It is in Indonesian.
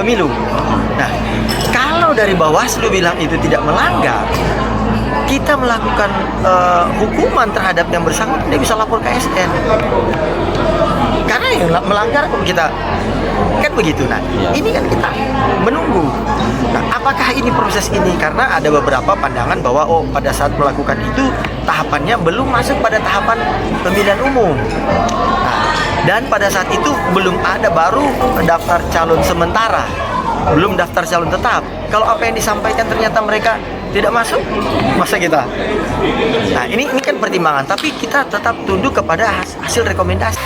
pemilu. Nah, kalau dari Bawaslu bilang itu tidak melanggar, kita melakukan hukuman terhadap yang bersangkutan, dia bisa lapor ke ASN. Karena yang melanggar kita kan begitu. Nah, ini kan kita menunggu. Nah, apakah ini proses ini? Karena ada beberapa pandangan bahwa pada saat melakukan itu tahapannya belum masuk pada tahapan pemilihan umum. Nah, dan pada saat itu belum ada, baru daftar calon sementara, belum daftar calon tetap. Kalau apa yang disampaikan ternyata mereka tidak masuk, masa kita? Nah, ini kan pertimbangan, tapi kita tetap tunduk kepada hasil rekomendasi.